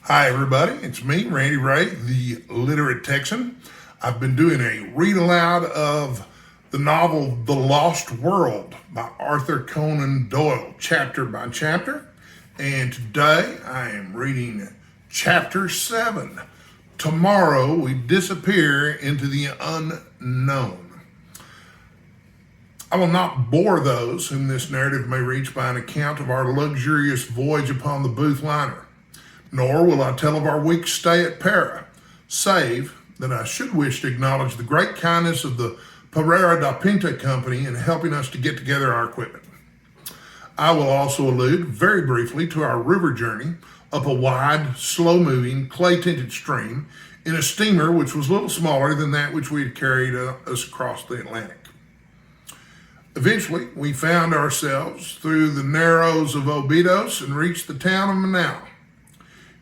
Hi, everybody. It's me, Randy Ray, the Literate Texan. I've been doing a read aloud of the novel The Lost World by Arthur Conan Doyle, chapter by chapter. And today I am reading chapter 7. Tomorrow we disappear into the unknown. I will not bore those whom this narrative may reach by an account of our luxurious voyage upon the Booth liner. Nor will I tell of our week's stay at Para, save that I should wish to acknowledge the great kindness of the Pereira da Pinta Company in helping us to get together our equipment. I will also allude very briefly to our river journey up a wide, slow-moving, clay-tinted stream in a steamer which was a little smaller than that which we had carried us across the Atlantic. Eventually, we found ourselves through the narrows of Obidos and reached the town of Manau.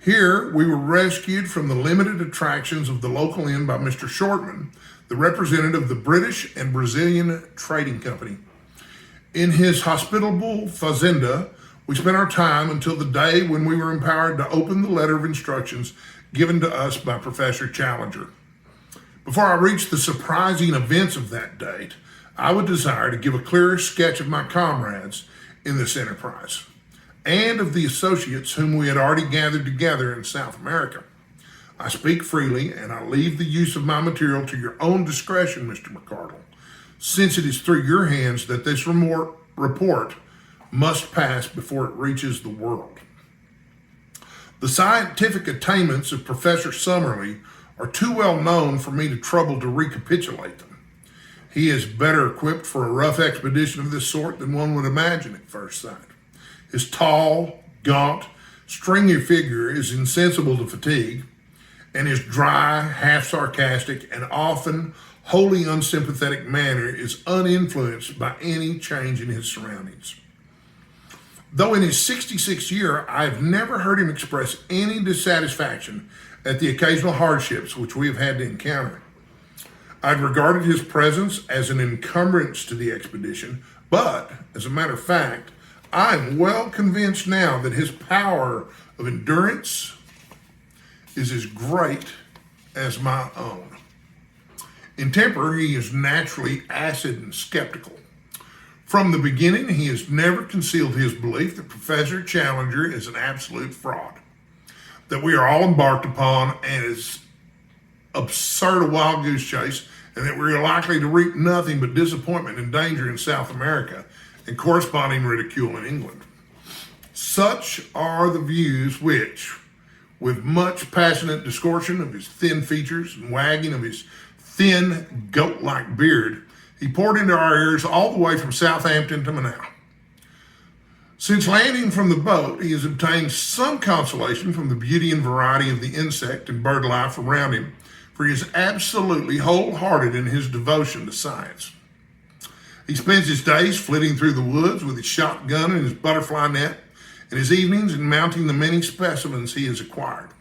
Here, we were rescued from the limited attractions of the local inn by Mr. Shortman, the representative of the British and Brazilian Trading Company. In his hospitable fazenda, we spent our time until the day when we were empowered to open the letter of instructions given to us by Professor Challenger. Before I reach the surprising events of that date, I would desire to give a clearer sketch of my comrades in this enterprise, and of the associates whom we had already gathered together in South America. I speak freely, and I leave the use of my material to your own discretion, Mr. McCardle, since it is through your hands that this report must pass before it reaches the world. The scientific attainments of Professor Summerlee are too well known for me to trouble to recapitulate them. He is better equipped for a rough expedition of this sort than one would imagine at first sight. His tall, gaunt, stringy figure is insensible to fatigue, and his dry, half-sarcastic, and often wholly unsympathetic manner is uninfluenced by any change in his surroundings. Though in his 66th year, I have never heard him express any dissatisfaction at the occasional hardships which we have had to encounter. I've regarded his presence as an encumbrance to the expedition, but, as a matter of fact, I'm well convinced now that his power of endurance is as great as my own. In temper, he is naturally acid and skeptical. From the beginning, he has never concealed his belief that Professor Challenger is an absolute fraud, that we are all embarked upon as absurd a wild goose chase, and that we are likely to reap nothing but disappointment and danger in South America and corresponding ridicule in England. Such are the views which, with much passionate discussion of his thin features and wagging of his thin, goat-like beard, he poured into our ears all the way from Southampton to Manau. Since landing from the boat, he has obtained some consolation from the beauty and variety of the insect and bird life around him, for he is absolutely wholehearted in his devotion to science. He spends his days flitting through the woods with his shotgun and his butterfly net, and his evenings in mounting the many specimens he has acquired.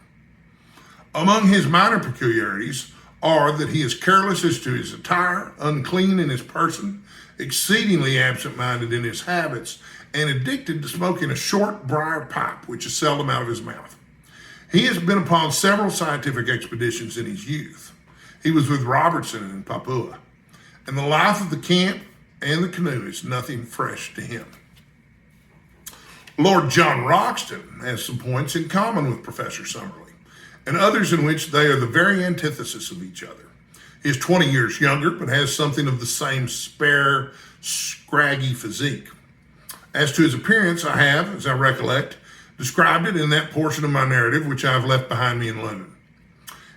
Among his minor peculiarities are that he is careless as to his attire, unclean in his person, exceedingly absent-minded in his habits, and addicted to smoking a short briar pipe, which is seldom out of his mouth. He has been upon several scientific expeditions in his youth. He was with Robertson in Papua, and the life of the camp and the canoe is nothing fresh to him. Lord John Roxton has some points in common with Professor Summerlee, and others in which they are the very antithesis of each other. He is 20 years younger, but has something of the same spare, scraggy physique. As to his appearance, I have, as I recollect, described it in that portion of my narrative which I have left behind me in London.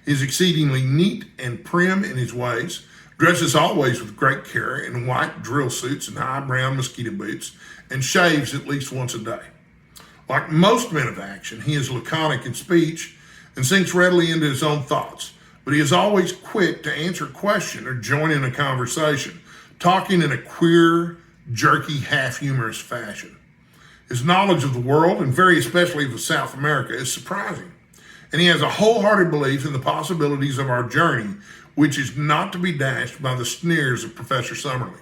He is exceedingly neat and prim in his ways, dresses always with great care in white drill suits and high brown mosquito boots, and shaves at least once a day. Like most men of action, he is laconic in speech and sinks readily into his own thoughts, but he is always quick to answer a question or join in a conversation, talking in a queer, jerky, half-humorous fashion. His knowledge of the world, and very especially of South America, is surprising, and he has a wholehearted belief in the possibilities of our journey, which is not to be dashed by the sneers of Professor Summerlee.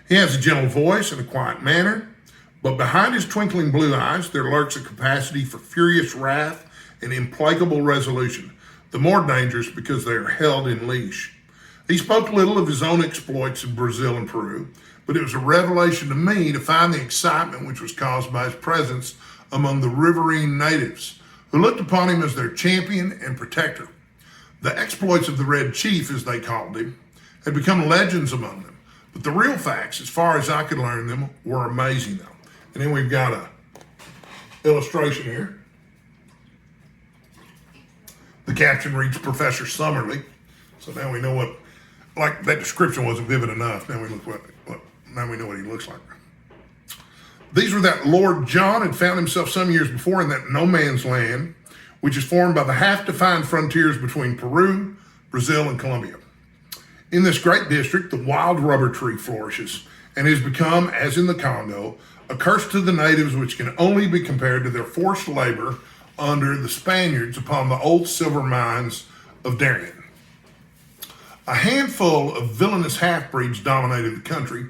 He has a gentle voice and a quiet manner, but behind his twinkling blue eyes there lurks a capacity for furious wrath and implacable resolution, the more dangerous because they are held in leash. He spoke little of his own exploits in Brazil and Peru, but it was a revelation to me to find the excitement which was caused by his presence among the riverine natives, who looked upon him as their champion and protector. The exploits of the Red Chief, as they called him, had become legends among them, but the real facts, as far as I could learn them, were amazing though. And then we've got a illustration here. The caption reads Professor Summerlee. So now we know what, like that description wasn't vivid enough. Now we look now we know what he looks like. These were that Lord John had found himself some years before in that no man's land, which is formed by the half-defined frontiers between Peru, Brazil, and Colombia. In this great district, the wild rubber tree flourishes and has become, as in the Congo, a curse to the natives which can only be compared to their forced labor under the Spaniards upon the old silver mines of Darien. A handful of villainous half-breeds dominated the country,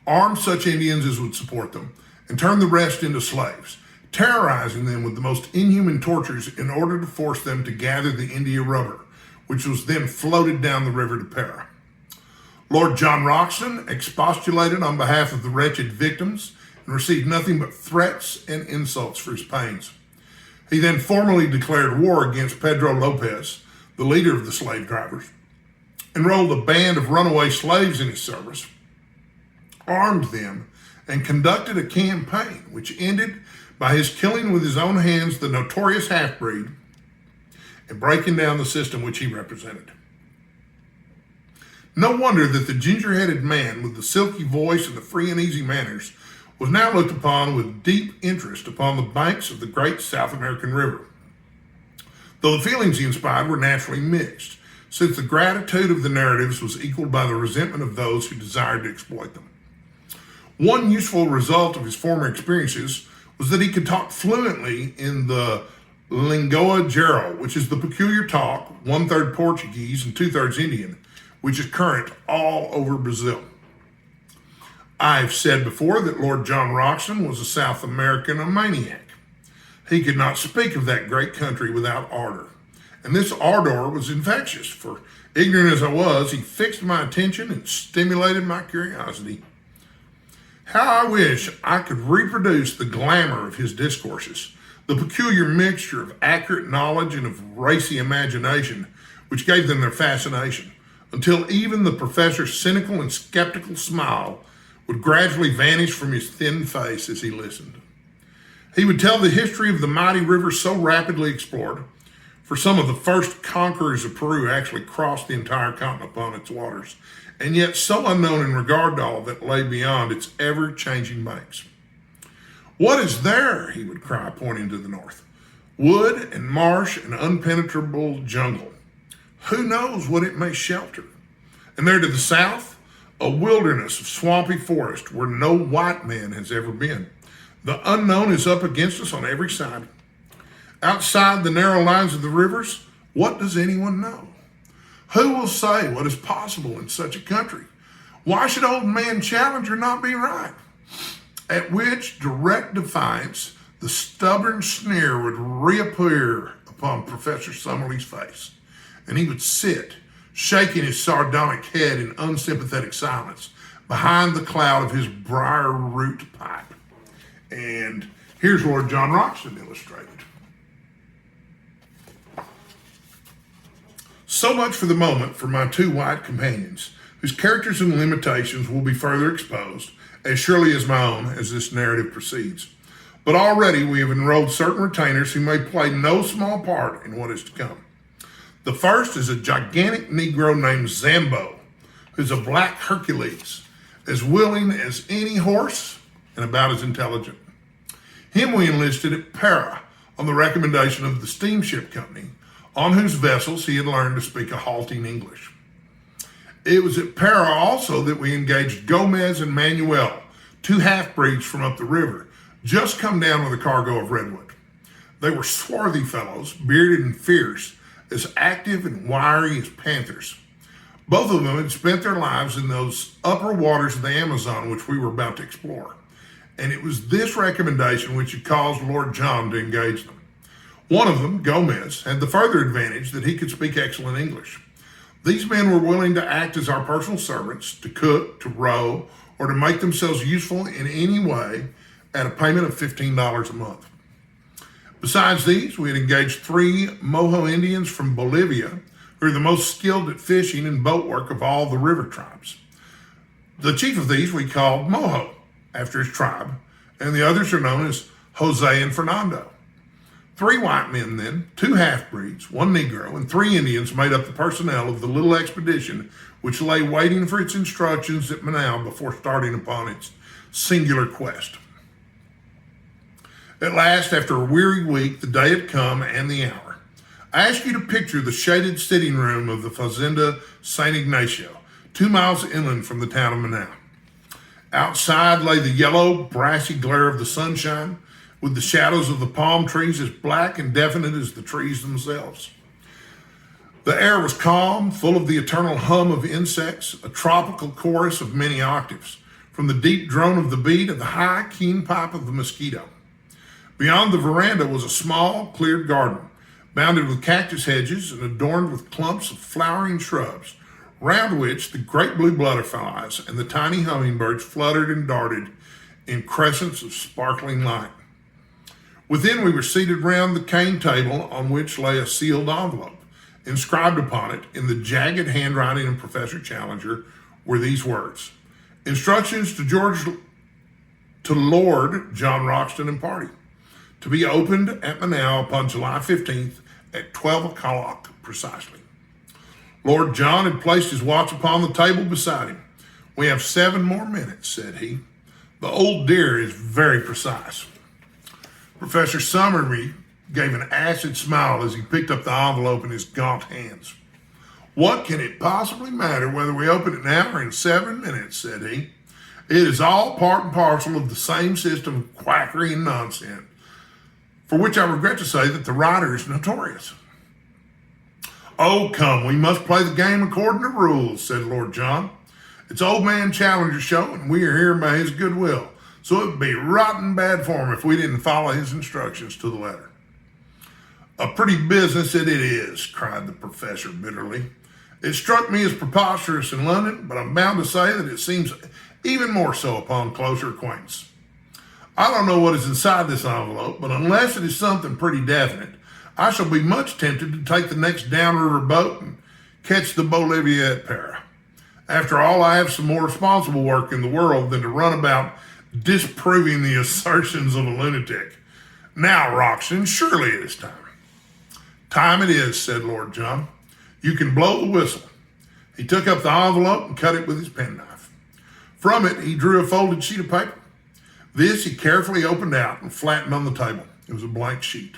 armed such Indians as would support them, and turned the rest into slaves, terrorizing them with the most inhuman tortures in order to force them to gather the India rubber, which was then floated down the river to Para. Lord John Roxton expostulated on behalf of the wretched victims and received nothing but threats and insults for his pains. He then formally declared war against Pedro Lopez, the leader of the slave drivers, enrolled a band of runaway slaves in his service, armed them, and conducted a campaign which ended by his killing with his own hands the notorious half-breed and breaking down the system which he represented. No wonder that the ginger-headed man with the silky voice and the free and easy manners was now looked upon with deep interest upon the banks of the great South American river, though the feelings he inspired were naturally mixed, since the gratitude of the narratives was equaled by the resentment of those who desired to exploit them. One useful result of his former experiences was that he could talk fluently in the Língua Geral, which is the peculiar talk, 1/3 Portuguese and 2/3 Indian, which is current all over Brazil. I've said before that Lord John Roxton was a South American maniac. He could not speak of that great country without ardor. And this ardor was infectious, for ignorant as I was, he fixed my attention and stimulated my curiosity. How I wish I could reproduce the glamour of his discourses, the peculiar mixture of accurate knowledge and of racy imagination, which gave them their fascination, until even the professor's cynical and skeptical smile would gradually vanish from his thin face as he listened. He would tell the history of the mighty river so rapidly explored, for some of the first conquerors of Peru actually crossed the entire continent upon its waters, and yet so unknown in regard to all that lay beyond its ever-changing banks. What is there, he would cry, pointing to the north? Wood and marsh and unpenetrable jungle. Who knows what it may shelter? And there to the south, a wilderness of swampy forest where no white man has ever been. The unknown is up against us on every side. Outside the narrow lines of the rivers, what does anyone know? Who will say what is possible in such a country? Why should old man Challenger not be right? At which direct defiance, the stubborn sneer would reappear upon Professor Summerlee's face, and he would sit, shaking his sardonic head in unsympathetic silence behind the cloud of his briar root pipe. And here's Lord John Roxton illustrated. So much for the moment for my two white companions, whose characters and limitations will be further exposed, as surely as my own, as this narrative proceeds. But already we have enrolled certain retainers who may play no small part in what is to come. The first is a gigantic Negro named Zambo, who's a black Hercules, as willing as any horse and about as intelligent. Him we enlisted at Para on the recommendation of the steamship company, on whose vessels he had learned to speak a halting English. It was at Para also that we engaged Gomez and Manuel, two half-breeds from up the river, just come down with a cargo of redwood. They were swarthy fellows, bearded and fierce, as active and wiry as panthers. Both of them had spent their lives in those upper waters of the Amazon which we were about to explore. And it was this recommendation which had caused Lord John to engage them. One of them, Gomez, had the further advantage that he could speak excellent English. These men were willing to act as our personal servants, to cook, to row, or to make themselves useful in any way at a payment of $15 a month. Besides these, we had engaged 3 Mojo Indians from Bolivia, who are the most skilled at fishing and boat work of all the river tribes. The chief of these we called Mojo, after his tribe, and the others are known as Jose and Fernando. 3 white men then, 2 half-breeds, 1 Negro, and 3 Indians made up the personnel of the little expedition which lay waiting for its instructions at Manaus before starting upon its singular quest. At last, after a weary week, the day had come and the hour. I ask you to picture the shaded sitting room of the Fazenda San Ignacio, 2 miles inland from the town of Manaus. Outside lay the yellow, brassy glare of the sunshine, with the shadows of the palm trees as black and definite as the trees themselves. The air was calm, full of the eternal hum of insects, a tropical chorus of many octaves, from the deep drone of the bee to the high, keen pipe of the mosquito. Beyond the veranda was a small, cleared garden, bounded with cactus hedges and adorned with clumps of flowering shrubs, round which the great blue butterflies and the tiny hummingbirds fluttered and darted in crescents of sparkling light. Within, we were seated round the cane table on which lay a sealed envelope. Inscribed upon it, in the jagged handwriting of Professor Challenger, were these words: "Instructions to Lord John Roxton and party, to be opened at Manaus upon July 15th at 12 o'clock precisely." Lord John had placed his watch upon the table beside him. "We have 7 more minutes," said he. "The old dear is very precise." Professor Summerby gave an acid smile as he picked up the envelope in his gaunt hands. "What can it possibly matter whether we open it now or in 7 minutes, said he. "It is all part and parcel of the same system of quackery and nonsense, for which I regret to say that the writer is notorious." "Oh, come, we must play the game according to rules," said Lord John. "It's old man Challenger's show, and we are here by his goodwill. So it would be rotten bad form if we didn't follow his instructions to the letter." "A pretty business it is," cried the professor bitterly. "It struck me as preposterous in London, but I'm bound to say that it seems even more so upon closer acquaintance. I don't know what is inside this envelope, but unless it is something pretty definite, I shall be much tempted to take the next downriver boat and catch the Bolivia at Para. After all, I have some more responsible work in the world than to run about disproving the assertions of a lunatic. Now, Roxton, surely it is time." "Time it is," said Lord John. "You can blow the whistle." He took up the envelope and cut it with his penknife. From it, he drew a folded sheet of paper. This he carefully opened out and flattened on the table. It was a blank sheet.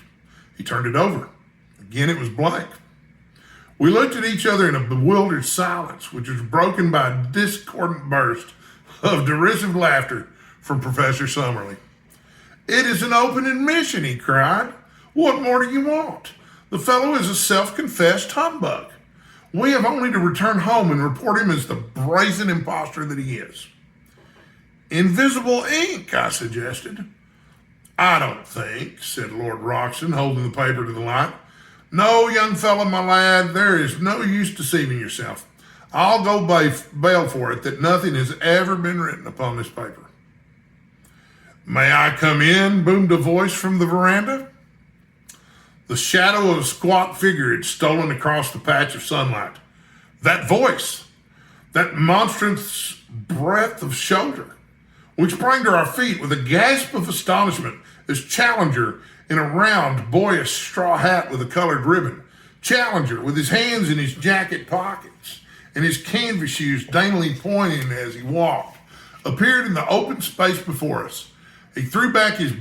He turned it over. Again, it was blank. We looked at each other in a bewildered silence, which was broken by a discordant burst of derisive laughter from Professor Summerby. "It is an open admission," he cried. "What more do you want? The fellow is a self-confessed humbug. We have only to return home and report him as the brazen impostor that he is." "Invisible ink," I suggested. "I don't think," said Lord Roxton, holding the paper to the light. "No, young fellow, my lad, there is no use deceiving yourself. I'll go bail for it that nothing has ever been written upon this paper." "May I come in?" boomed a voice from the veranda. The shadow of a squat figure had stolen across the patch of sunlight. That voice, that monstrous breadth of shoulder. We sprang to our feet with a gasp of astonishment as Challenger, in a round, boyish straw hat with a colored ribbon, Challenger, with his hands in his jacket pockets and his canvas shoes daintily pointing as he walked, appeared in the open space before us. He threw back his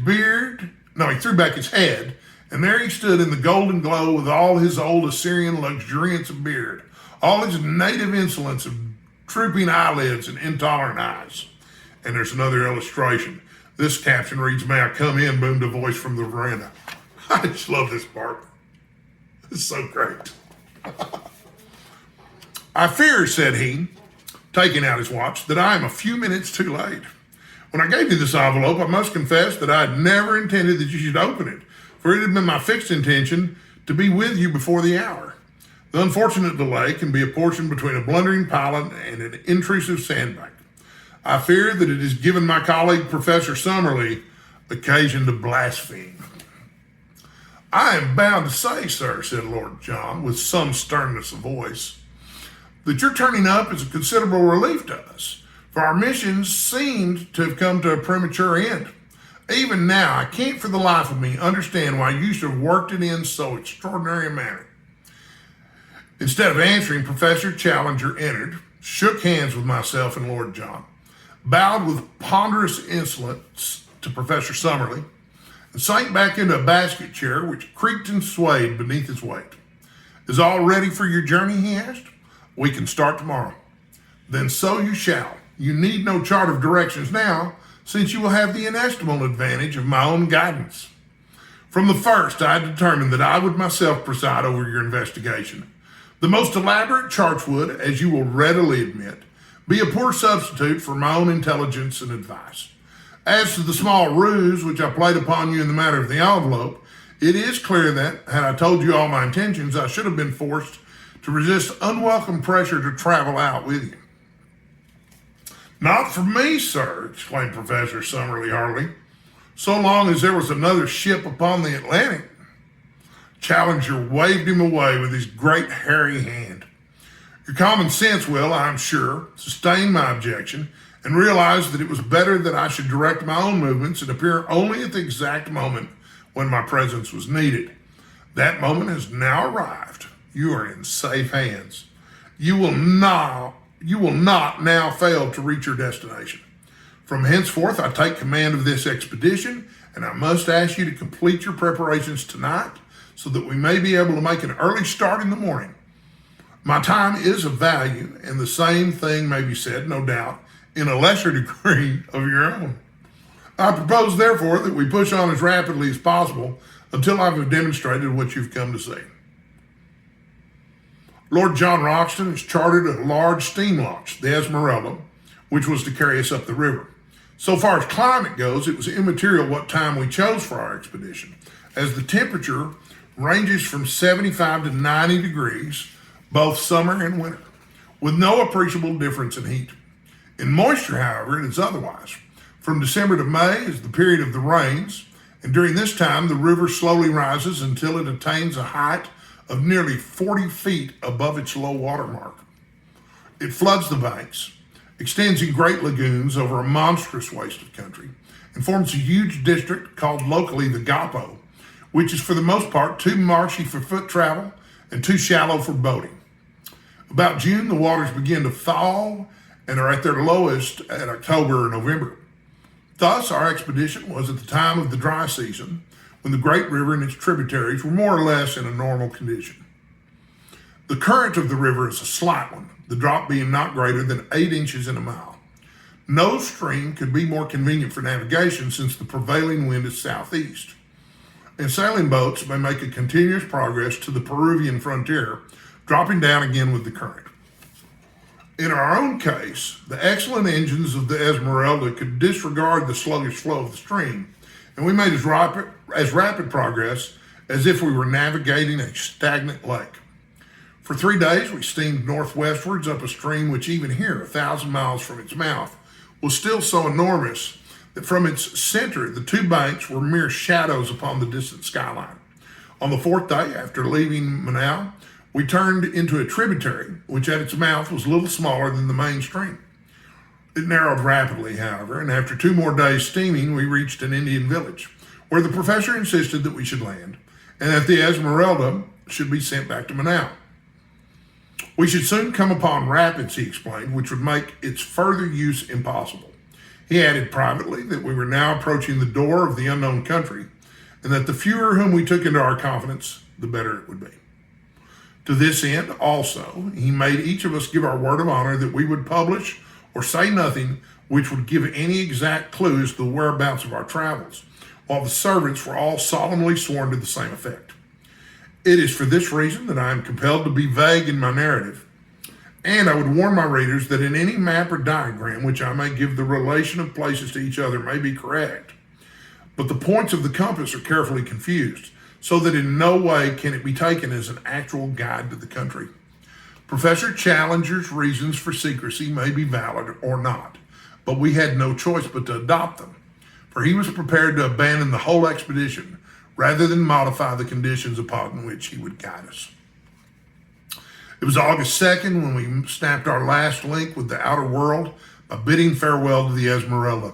head, and there he stood in the golden glow with all his old Assyrian luxuriance of beard, all his native insolence of drooping eyelids and intolerant eyes. And there's another illustration. This caption reads, "May I come in?" boomed a voice from the veranda. I just love this part. It's so great. "I fear," said he, taking out his watch, "that I am a few minutes too late. When I gave you this envelope, I must confess that I had never intended that you should open it, for it had been my fixed intention to be with you before the hour. The unfortunate delay can be apportioned between a blundering pilot and an intrusive sandbag. I fear that it has given my colleague, Professor Summerlee, occasion to blaspheme. I am bound to say, sir, said Lord John, with some sternness of voice, that your turning up is a considerable relief to us, for our missions seemed to have come to a premature end. Even now, I can't for the life of me understand why you should have worked it in so extraordinary a manner. Instead of answering, Professor Challenger entered, shook hands with myself and Lord John, bowed with ponderous insolence to Professor Summerlee, and sank back into a basket chair which creaked and swayed beneath his weight. Is all ready for your journey, he asked. We can start tomorrow. Then so you shall. You need no chart of directions now, since you will have the inestimable advantage of my own guidance. From the first, I determined that I would myself preside over your investigation. The most elaborate charts would, as you will readily admit, be a poor substitute for my own intelligence and advice. As to the small ruse which I played upon you in the matter of the envelope, it is clear that, had I told you all my intentions, I should have been forced to resist unwelcome pressure to travel out with you. Not for me, sir, exclaimed Professor Summerlee heartily, so long as there was another ship upon the Atlantic. Challenger waved him away with his great hairy hand. Your common sense will, I am sure, sustain my objection and realize that it was better that I should direct my own movements and appear only at the exact moment when my presence was needed. That moment has now arrived. You are in safe hands. You will not now fail to reach your destination. From henceforth, I take command of this expedition, and I must ask you to complete your preparations tonight so that we may be able to make an early start in the morning. My time is of value, and the same thing may be said, no doubt, in a lesser degree of your own. I propose, therefore, that we push on as rapidly as possible until I've demonstrated what you've come to see. Lord John Roxton has chartered a large steam launch, the Esmeralda, which was to carry us up the river. So far as climate goes, it was immaterial what time we chose for our expedition, as the temperature ranges from 75 to 90 degrees, both summer and winter, with no appreciable difference in heat. In moisture, however, it is otherwise. From December to May is the period of the rains, and during this time the river slowly rises until it attains a height of nearly 40 feet above its low water mark. It floods the banks, extends in great lagoons over a monstrous waste of country, and forms a huge district called locally the Gapo, which is for the most part too marshy for foot travel and too shallow for boating. About June, the waters begin to thaw and are at their lowest at October or November. Thus, our expedition was at the time of the dry season, when the great river and its tributaries were more or less in a normal condition. The current of the river is a slight one, the drop being not greater than 8 inches in a mile. No stream could be more convenient for navigation since the prevailing wind is southeast, and sailing boats may make a continuous progress to the Peruvian frontier, dropping down again with the current. In our own case, the excellent engines of the Esmeralda could disregard the sluggish flow of the stream, and we made as rapid progress as if we were navigating a stagnant lake. For 3 days, we steamed northwestwards up a stream which even here, 1,000 miles from its mouth, was still so enormous that from its center, the 2 banks were mere shadows upon the distant skyline. On the 4th day, after leaving Manao, we turned into a tributary, which at its mouth was a little smaller than the main stream. It narrowed rapidly, however, and after 2 more days steaming, we reached an Indian village, where the professor insisted that we should land, and that the Esmeralda should be sent back to Manao. We should soon come upon rapids, he explained, which would make its further use impossible. He added privately that we were now approaching the door of the unknown country, and that the fewer whom we took into our confidence, the better it would be. To this end, also, he made each of us give our word of honor that we would publish or say nothing which would give any exact clues to the whereabouts of our travels, while the servants were all solemnly sworn to the same effect. It is for this reason that I am compelled to be vague in my narrative, and I would warn my readers that in any map or diagram which I may give the relation of places to each other may be correct, but the points of the compass are carefully confused, so that in no way can it be taken as an actual guide to the country. Professor Challenger's reasons for secrecy may be valid or not, but we had no choice but to adopt them, for he was prepared to abandon the whole expedition rather than modify the conditions upon which he would guide us. It was August 2nd when we snapped our last link with the outer world by bidding farewell to the Esmeralda.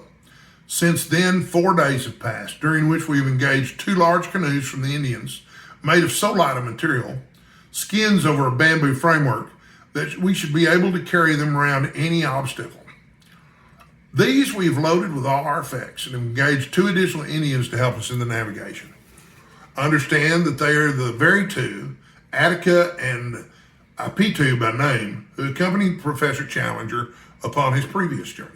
Since then, 4 days have passed, during which we have engaged 2 large canoes from the Indians, made of so light a material, skins over a bamboo framework, that we should be able to carry them around any obstacle. These we have loaded with all our effects and have engaged 2 additional Indians to help us in the navigation. Understand that they are the very 2, Attica and Apitu by name, who accompanied Professor Challenger upon his previous journey.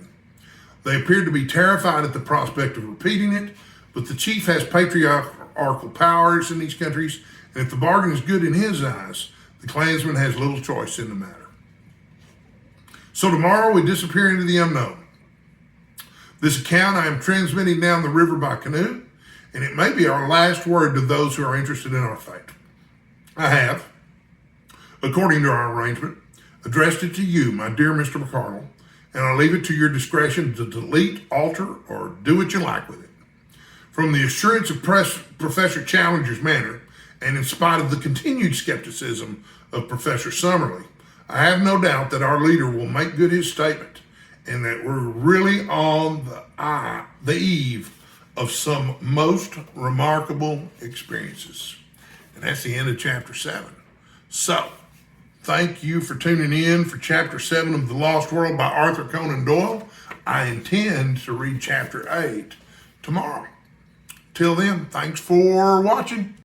They appeared to be terrified at the prospect of repeating it, but the chief has patriarchal powers in these countries, and if the bargain is good in his eyes, the clansman has little choice in the matter. So tomorrow we disappear into the unknown. This account I am transmitting down the river by canoe, and it may be our last word to those who are interested in our fate. I have, according to our arrangement, addressed it to you, my dear Mr. McCardle, and I leave it to your discretion to delete, alter, or do what you like with it. From the assurance of Professor Challenger's manner, and in spite of the continued skepticism of Professor Summerlee, I have no doubt that our leader will make good his statement, and that we're really on the eve of some most remarkable experiences. And that's the end of chapter 7. So, thank you for tuning in for chapter 7 of The Lost World by Arthur Conan Doyle. I intend to read chapter 8 tomorrow. Till then, thanks for watching.